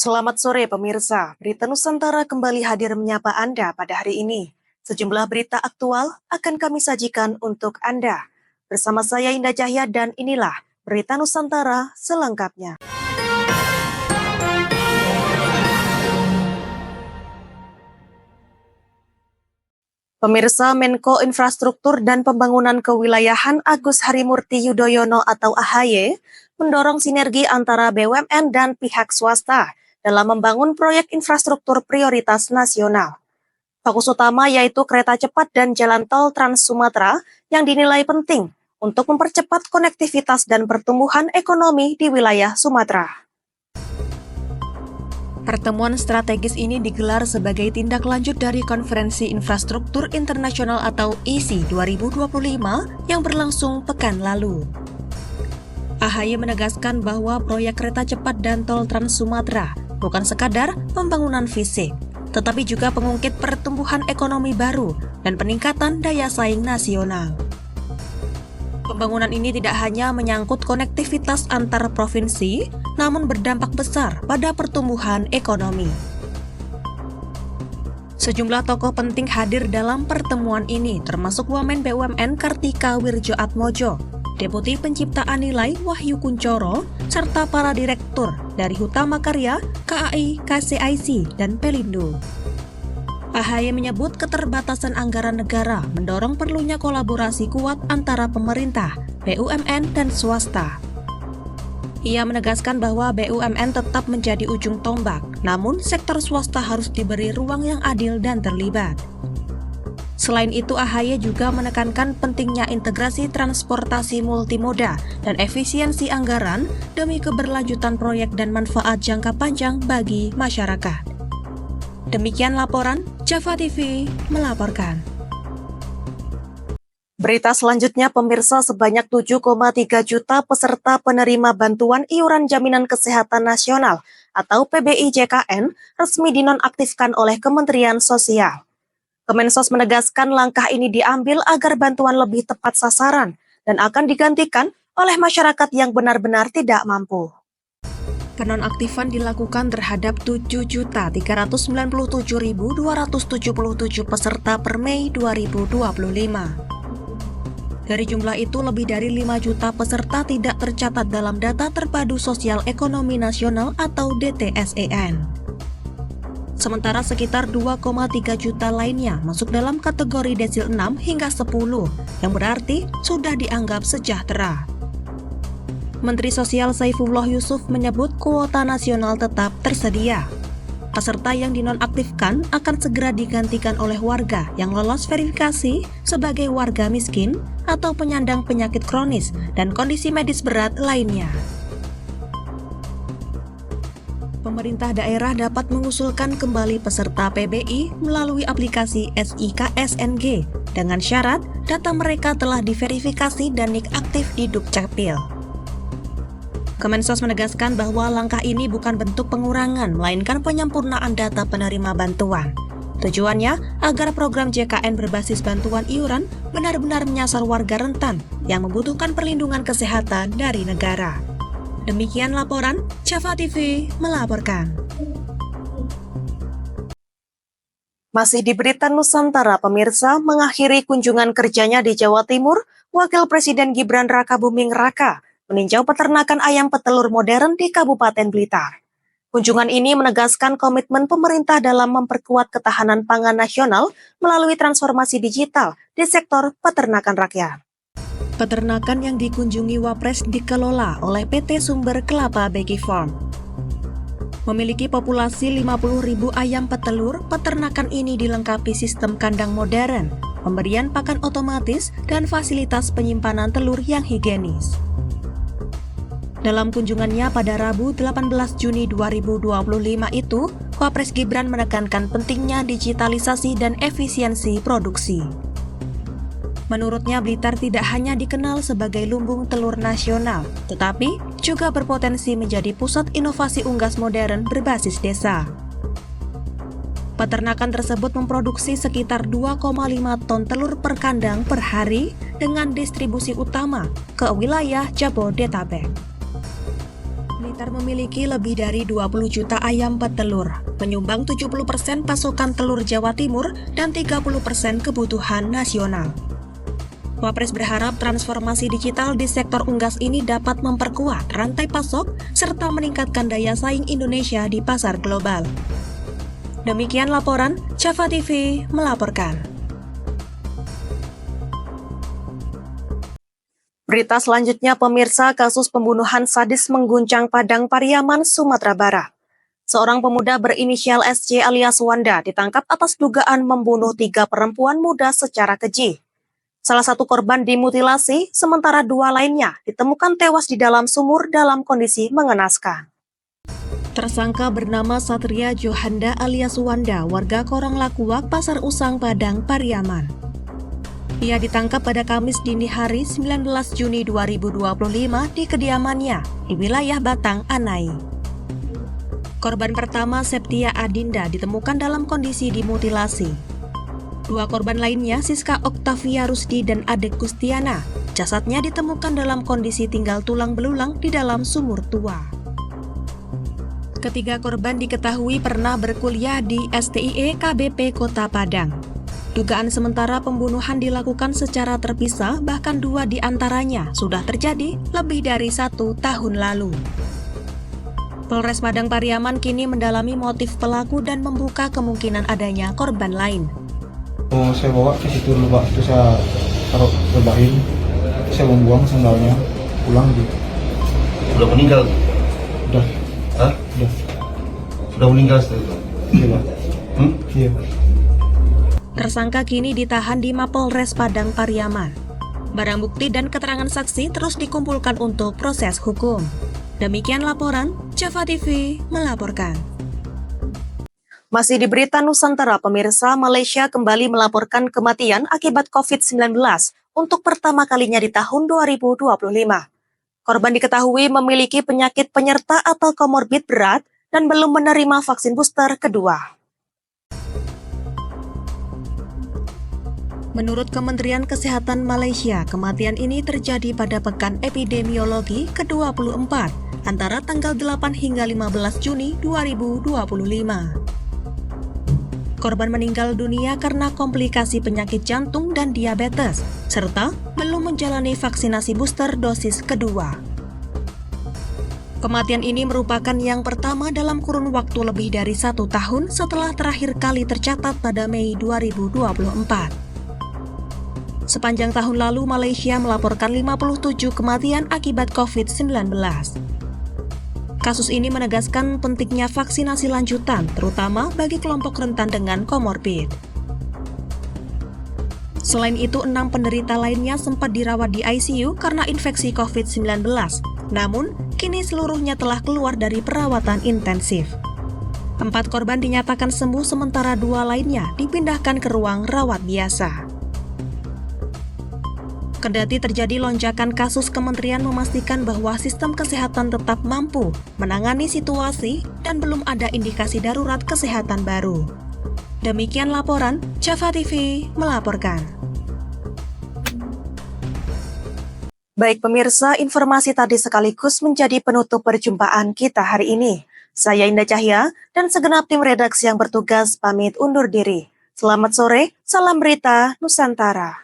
Selamat sore pemirsa, Berita Nusantara kembali hadir menyapa Anda pada hari ini. Sejumlah berita aktual akan kami sajikan untuk Anda. Bersama saya Indah Cahya dan inilah Berita Nusantara selengkapnya. Pemirsa, Menko Infrastruktur dan Pembangunan Kewilayahan Agus Harimurti Yudhoyono atau AHY mendorong sinergi antara BUMN dan pihak swasta dalam membangun proyek infrastruktur prioritas nasional. Fokus utama yaitu kereta cepat dan jalan tol Trans Sumatera yang dinilai penting untuk mempercepat konektivitas dan pertumbuhan ekonomi di wilayah Sumatera. Pertemuan strategis ini digelar sebagai tindak lanjut dari Konferensi Infrastruktur Internasional atau ISI 2025 yang berlangsung pekan lalu. AHY menegaskan bahwa proyek kereta cepat dan tol Trans Sumatera bukan sekadar pembangunan fisik, tetapi juga pengungkit pertumbuhan ekonomi baru dan peningkatan daya saing nasional. Pembangunan ini tidak hanya menyangkut konektivitas antar provinsi, namun berdampak besar pada pertumbuhan ekonomi. Sejumlah tokoh penting hadir dalam pertemuan ini, termasuk Wamen BUMN Kartika Wirjoatmojo, Deputi Penciptaan Nilai Wahyu Kuncoro, serta para direktur dari Hutama Karya, KAI, KCIC, dan Pelindo. AHY menyebut keterbatasan anggaran negara mendorong perlunya kolaborasi kuat antara pemerintah, BUMN, dan swasta. Ia menegaskan bahwa BUMN tetap menjadi ujung tombak, namun sektor swasta harus diberi ruang yang adil dan terlibat. Selain itu, AHY juga menekankan pentingnya integrasi transportasi multimoda dan efisiensi anggaran demi keberlanjutan proyek dan manfaat jangka panjang bagi masyarakat. Demikian laporan, Java TV melaporkan. Berita selanjutnya, pemirsa, sebanyak 7,3 juta peserta penerima bantuan iuran jaminan kesehatan nasional atau PBI-JKN resmi dinonaktifkan oleh Kementerian Sosial. Kemensos menegaskan langkah ini diambil agar bantuan lebih tepat sasaran dan akan digantikan oleh masyarakat yang benar-benar tidak mampu. Penonaktifan dilakukan terhadap 7.397.277 peserta per Mei 2025. Dari jumlah itu, lebih dari 5 juta peserta tidak tercatat dalam Data Terpadu Sosial Ekonomi Nasional atau DTSEN. Sementara sekitar 2,3 juta lainnya masuk dalam kategori desil 6 hingga 10, yang berarti sudah dianggap sejahtera. Menteri Sosial Saifullah Yusuf menyebut kuota nasional tetap tersedia. Peserta yang dinonaktifkan akan segera digantikan oleh warga yang lolos verifikasi sebagai warga miskin atau penyandang penyakit kronis dan kondisi medis berat lainnya. Pemerintah daerah dapat mengusulkan kembali peserta PBI melalui aplikasi SIKSNG dengan syarat data mereka telah diverifikasi dan nik aktif di Dukcapil. Kemensos menegaskan bahwa langkah ini bukan bentuk pengurangan, melainkan penyempurnaan data penerima bantuan. Tujuannya agar program JKN berbasis bantuan iuran benar-benar menyasar warga rentan yang membutuhkan perlindungan kesehatan dari negara. Demikian laporan, Java TV melaporkan. Masih di Berita Nusantara, pemirsa, mengakhiri kunjungan kerjanya di Jawa Timur, Wakil Presiden Gibran Rakabuming Raka meninjau peternakan ayam petelur modern di Kabupaten Blitar. Kunjungan ini menegaskan komitmen pemerintah dalam memperkuat ketahanan pangan nasional melalui transformasi digital di sektor peternakan rakyat. Peternakan yang dikunjungi Wapres dikelola oleh PT Sumber Kelapa Begi Farm. Memiliki populasi 50.000 ayam petelur, peternakan ini dilengkapi sistem kandang modern, pemberian pakan otomatis, dan fasilitas penyimpanan telur yang higienis. Dalam kunjungannya pada Rabu 18 Juni 2025 itu, Wapres Gibran menekankan pentingnya digitalisasi dan efisiensi produksi. Menurutnya, Blitar tidak hanya dikenal sebagai lumbung telur nasional, tetapi juga berpotensi menjadi pusat inovasi unggas modern berbasis desa. Peternakan tersebut memproduksi sekitar 2,5 ton telur per kandang per hari dengan distribusi utama ke wilayah Jabodetabek. Blitar memiliki lebih dari 20 juta ayam petelur, menyumbang 70% pasokan telur Jawa Timur dan 30% kebutuhan nasional. Wapres berharap transformasi digital di sektor unggas ini dapat memperkuat rantai pasok serta meningkatkan daya saing Indonesia di pasar global. Demikian laporan, Java TV melaporkan. Berita selanjutnya, pemirsa, kasus pembunuhan sadis mengguncang Padang Pariaman, Sumatera Barat. Seorang pemuda berinisial SC alias Wanda ditangkap atas dugaan membunuh 3 perempuan muda secara keji. Salah satu korban dimutilasi, sementara 2 lainnya ditemukan tewas di dalam sumur dalam kondisi mengenaskan. Tersangka bernama Satria Johanda alias Wanda, warga Koronglakuak, Pasar Usang, Padang Pariaman. Ia ditangkap pada Kamis dini hari 19 Juni 2025 di kediamannya di wilayah Batang, Anai. Korban pertama, Septia Adinda, ditemukan dalam kondisi dimutilasi. 2 korban lainnya, Siska Oktavia Rusdi dan Adek Gustiana, jasadnya ditemukan dalam kondisi tinggal tulang belulang di dalam sumur tua. Ketiga korban diketahui pernah berkuliah di STIE KBP Kota Padang. Dugaan sementara pembunuhan dilakukan secara terpisah, bahkan 2 di antaranya sudah terjadi lebih dari 1 tahun lalu. Polres Padang Pariaman kini mendalami motif pelaku dan membuka kemungkinan adanya korban lain. Saya bawa ke situ dulu Pak, itu saya taruh rebahin, saya membuang sendalnya, pulang gitu. Udah meninggal? Udah. Hah? Udah. Udah meninggal setelah itu? Iya Pak. Iya. Tersangka kini ditahan di Mapolres Padang Pariaman. Barang bukti dan keterangan saksi terus dikumpulkan untuk proses hukum. Demikian laporan, Java TV melaporkan. Masih di berita Nusantara, pemirsa, Malaysia kembali melaporkan kematian akibat COVID-19 untuk pertama kalinya di tahun 2025. Korban diketahui memiliki penyakit penyerta atau komorbid berat dan belum menerima vaksin booster kedua. Menurut Kementerian Kesehatan Malaysia, kematian ini terjadi pada pekan epidemiologi ke-24 antara tanggal 8 hingga 15 Juni 2025. Korban meninggal dunia karena komplikasi penyakit jantung dan diabetes, serta belum menjalani vaksinasi booster dosis kedua. Kematian ini merupakan yang pertama dalam kurun waktu lebih dari 1 tahun setelah terakhir kali tercatat pada Mei 2024. Sepanjang tahun lalu, Malaysia melaporkan 57 kematian akibat COVID-19. Kasus ini menegaskan pentingnya vaksinasi lanjutan, terutama bagi kelompok rentan dengan komorbid. Selain itu, 6 penderita lainnya sempat dirawat di ICU karena infeksi COVID-19. Namun, kini seluruhnya telah keluar dari perawatan intensif. 4 korban dinyatakan sembuh, sementara 2 lainnya dipindahkan ke ruang rawat biasa. Kendati terjadi lonjakan kasus, kementerian memastikan bahwa sistem kesehatan tetap mampu menangani situasi dan belum ada indikasi darurat kesehatan baru. Demikian laporan, Java TV melaporkan. Baik pemirsa, informasi tadi sekaligus menjadi penutup perjumpaan kita hari ini. Saya Indah Cahya dan segenap tim redaksi yang bertugas pamit undur diri. Selamat sore, salam berita Nusantara.